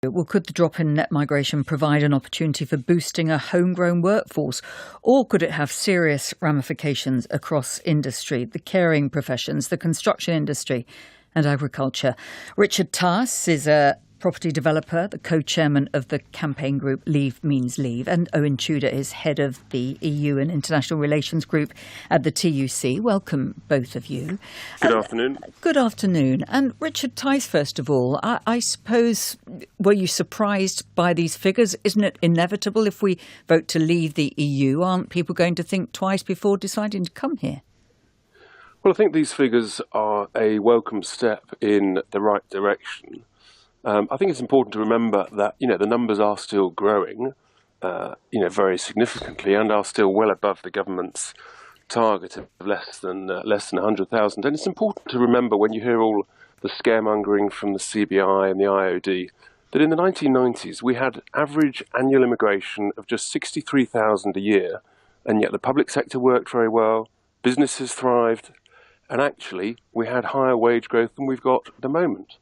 Well, could the drop in net migration provide an opportunity for boosting a homegrown workforce, or could it have serious ramifications across industry, the caring professions, the construction industry and agriculture? Richard Tice is a property developer, the co-chairman of the campaign group Leave Means Leave, and Owen Tudor is head of the EU and International Relations Group at the TUC. Welcome, both of you. Good afternoon. Good afternoon. And Richard Tice, first of all, I suppose, were you surprised by these figures? Isn't it inevitable if we vote to leave the EU? Aren't people going to think twice before deciding to come here? Well, I think these figures are a welcome step in the right direction. I think it's important to remember that, the numbers are still growing, very significantly, and are still well above the government's target of less than 100,000. And it's important to remember, when you hear all the scaremongering from the CBI and the IOD, that in the 1990s we had average annual immigration of just 63,000 a year, and yet the public sector worked very well, businesses thrived, and actually we had higher wage growth than we've got at the moment.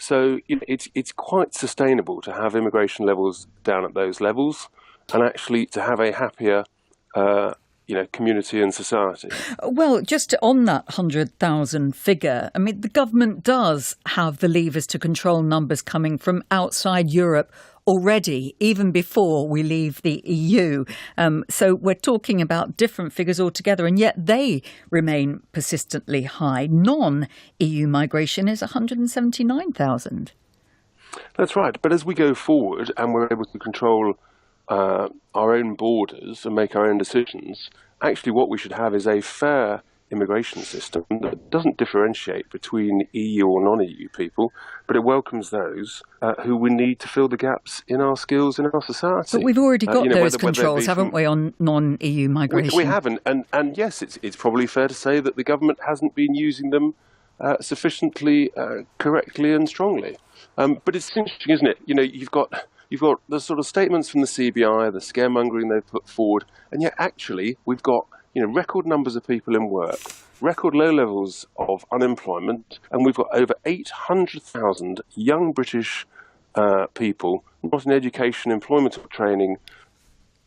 So it's quite sustainable to have immigration levels down at those levels, and actually to have a happier, community and society. Well, just on that 100,000 figure, I mean, the government does have the levers to control numbers coming from outside Europe already, even before we leave the EU. So we're talking about different figures altogether, and yet they remain persistently high. Non-EU migration is 179,000. That's right. But as we go forward and we're able to control our own borders and make our own decisions, actually what we should have is a fair immigration system that doesn't differentiate between EU or non-EU people, but it welcomes those who we need to fill the gaps in our skills in our society. But we've already got those controls, haven't we, on non-EU migration? We haven't, and yes, it's probably fair to say that the government hasn't been using them sufficiently correctly and strongly. But it's interesting, isn't it? You've got the sort of statements from the CBI, the scaremongering they've put forward, and yet actually we've got record numbers of people in work, record low levels of unemployment, and we've got over 800,000 young British people not in education, employment or training,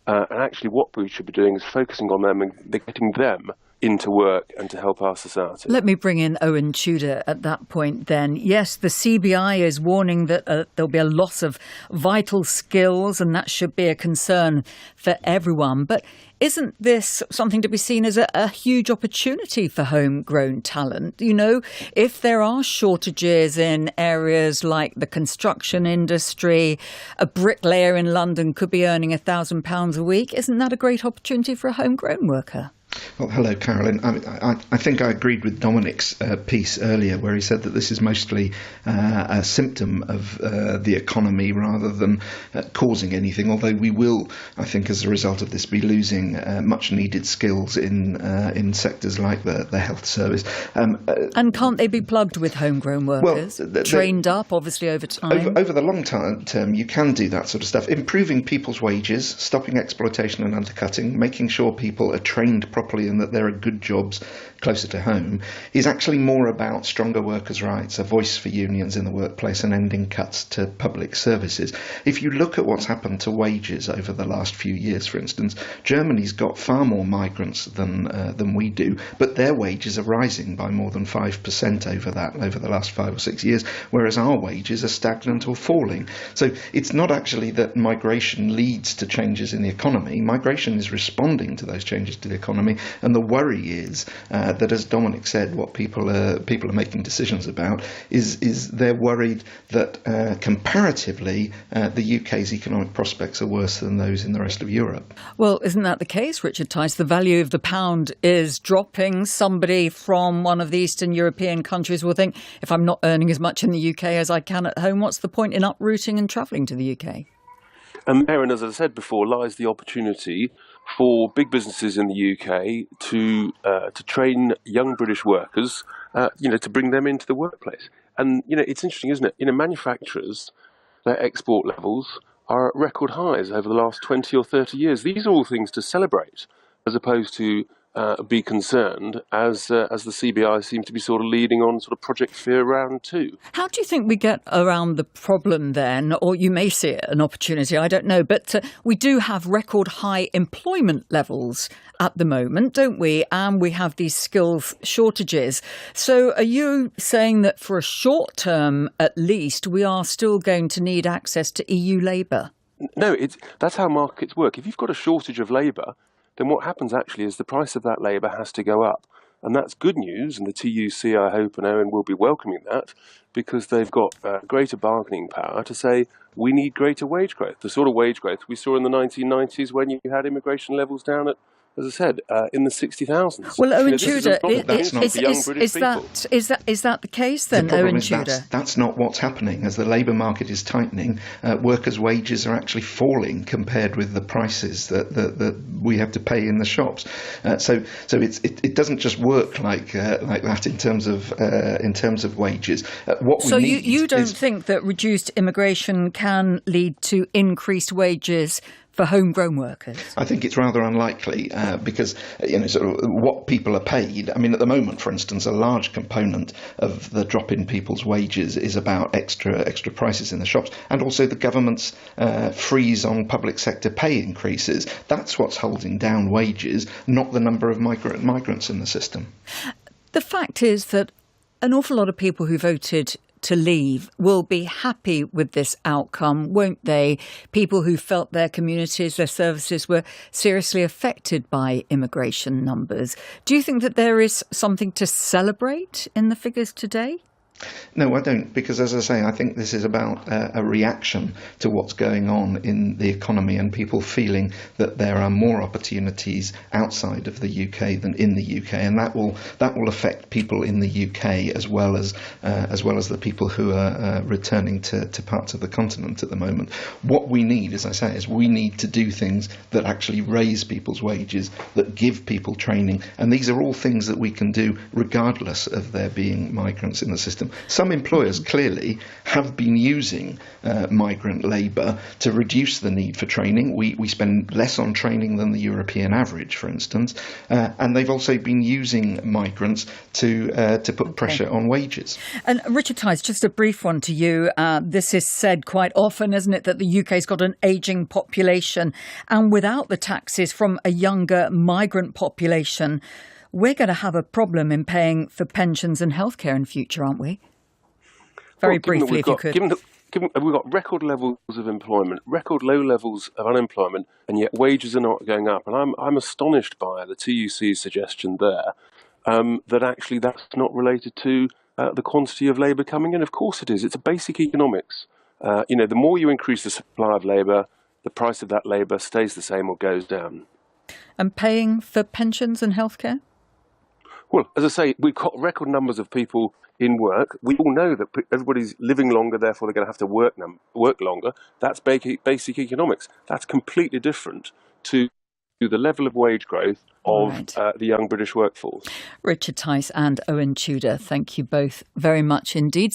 and actually what we should be doing is focusing on them and getting them into work and to help our society. Let me bring in Owen Tudor at that point then. Yes, the CBI is warning that there'll be a loss of vital skills, and that should be a concern for everyone. But isn't this something to be seen as a huge opportunity for homegrown talent? If there are shortages in areas like the construction industry, a bricklayer in London could be earning £1,000 a week. Isn't that a great opportunity for a homegrown worker? Well, hello, Carolyn. I think I agreed with Dominic's piece earlier, where he said that this is mostly a symptom of the economy rather than causing anything, although we will, I think, as a result of this, be losing much needed skills in sectors like the health service. And can't they be plugged with homegrown workers, trained up, obviously, over time? Over the long term, you can do that sort of stuff. Improving people's wages, stopping exploitation and undercutting, making sure people are trained properly and that there are good jobs closer to home is actually more about stronger workers' rights, a voice for unions in the workplace, and ending cuts to public services. If you look at what's happened to wages over the last few years, for instance, Germany's got far more migrants than we do, but their wages are rising by more than 5% over the last 5 or 6 years, whereas our wages are stagnant or falling. So it's not actually that migration leads to changes in the economy. Migration is responding to those changes to the economy, and the worry is that, as Dominic said, what people are making decisions about is they're worried that comparatively the UK's economic prospects are worse than those in the rest of Europe. Well, isn't that the case, Richard Tice? The value of the pound is dropping. Somebody from one of the Eastern European countries will think, if I'm not earning as much in the UK as I can at home, what's the point in uprooting and travelling to the UK? And there, and as I said before, lies the opportunity for big businesses in the UK to train young British workers, to bring them into the workplace. And, it's interesting, isn't it? Manufacturers, their export levels are at record highs over the last 20 or 30 years. These are all things to celebrate, as opposed to be concerned as the CBI seem to be sort of leading on sort of Project Fear round 2. How do you think we get around the problem then? Or you may see it an opportunity, I don't know. But we do have record high employment levels at the moment, don't we? And we have these skills shortages. So are you saying that for a short term, at least, we are still going to need access to EU labour? No, that's how markets work. If you've got a shortage of labour, then what happens actually is the price of that labour has to go up. And that's good news, and the TUC, I hope, and Owen will be welcoming that, because they've got greater bargaining power to say we need greater wage growth, the sort of wage growth we saw in the 1990s when you had immigration levels down at, as I said, in the 60,000s. Well, Owen Tudor, is that the case then, Owen Tudor? That's not what's happening. As the labour market is tightening, workers' wages are actually falling compared with the prices that we have to pay in the shops. So it doesn't just work like that in terms of wages. So you don't think that reduced immigration can lead to increased wages for homegrown workers? I think it's rather unlikely because sort of what people are paid. I mean, at the moment, for instance, a large component of the drop in people's wages is about extra prices in the shops, and also the government's freeze on public sector pay increases. That's what's holding down wages, not the number of migrants in the system. The fact is that an awful lot of people who voted to leave will be happy with this outcome, won't they? People who felt their communities, their services were seriously affected by immigration numbers. Do you think that there is something to celebrate in the figures today? No, I don't, because as I say, I think this is about a reaction to what's going on in the economy and people feeling that there are more opportunities outside of the UK than in the UK, and that will affect people in the UK as well as the people who are returning to parts of the continent at the moment. What we need, as I say, is we need to do things that actually raise people's wages, that give people training, and these are all things that we can do regardless of there being migrants in the system. Some employers clearly have been using migrant labour to reduce the need for training. We spend less on training than the European average, for instance, and they've also been using migrants to put pressure on wages. And Richard Tice, just a brief one to you. This is said quite often, isn't it, that the UK's got an ageing population, and without the taxes from a younger migrant population, we're going to have a problem in paying for pensions and healthcare in future, aren't we? Very briefly, if you could. Given we've got record levels of employment, record low levels of unemployment, and yet wages are not going up. And I'm astonished by the TUC's suggestion there that actually that's not related to the quantity of labour coming in. Of course it is. It's a basic economics. The more you increase the supply of labour, the price of that labour stays the same or goes down. And paying for pensions and healthcare? Well, as I say, we've got record numbers of people in work. We all know that everybody's living longer, therefore they're going to have to work longer. That's basic economics. That's completely different to the level of wage growth of the young British workforce. Richard Tice and Owen Tudor, thank you both very much indeed.